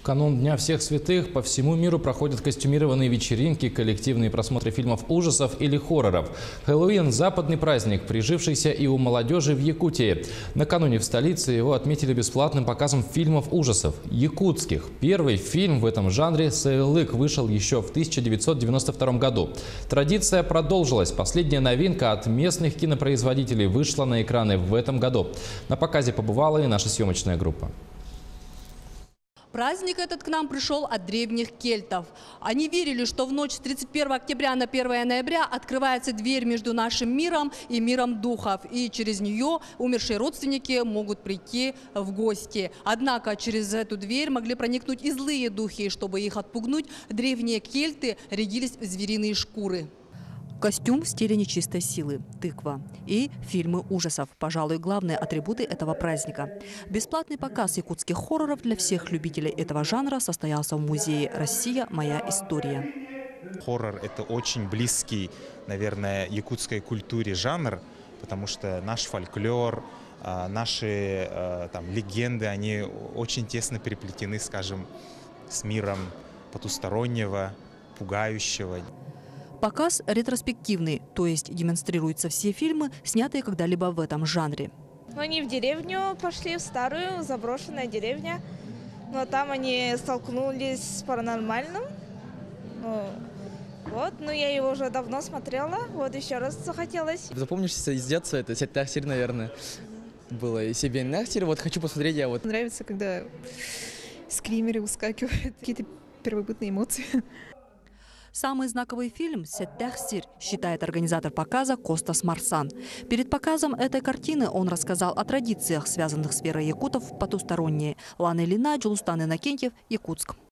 канун Дня всех святых по всему миру проходят костюмированные вечеринки, коллективные просмотры фильмов ужасов или хорроров. Хэллоуин – западный праздник, прижившийся и у молодежи в Якутии. Накануне в столице его отметили бесплатным показом фильмов ужасов якутских. Первый фильм в этом жанре «Саилык» вышел еще в 1992 году. Традиция продолжилась. Последняя новинка от местных кинопроизводителей вышла на экраны в этом году. На показе побывала и наша съемочная группа. Праздник этот к нам пришел от древних кельтов. Они верили, что в ночь с 31 октября на 1 ноября открывается дверь между нашим миром и миром духов. И через нее умершие родственники могут прийти в гости. Однако через эту дверь могли проникнуть и злые духи. И чтобы их отпугнуть, древние кельты рядились в звериные шкуры. Костюм в стиле нечистой силы, тыква и фильмы ужасов. Пожалуй, главные атрибуты этого праздника. Бесплатный показ якутских хорроров для всех любителей этого жанра состоялся в музее «Россия. Моя история». Хоррор – это очень близкий, наверное, якутской культуре жанр, потому что наш фольклор, наши легенды, они очень тесно переплетены, скажем, с миром потустороннего, пугающего. Показ ретроспективный, то есть демонстрируются все фильмы, снятые когда-либо в этом жанре. Они в деревню пошли, в старую заброшенную деревню. Но там они столкнулись с паранормальным. Но я его уже давно смотрела, вот еще раз захотелось. Запомнишься из детства, это «Сеттахсир», наверное, было. И «Себе Нахтир», вот хочу посмотреть я вот. Нравится, когда скримеры выскакивают, какие-то первобытные эмоции. Самый знаковый фильм «Сеттахсир», считает организатор показа Костас Марсан. Перед показом этой картины он рассказал о традициях, связанных с верой якутов в потусторонние. Лана Ильина, Джулустан Иннокентьев, Якутск.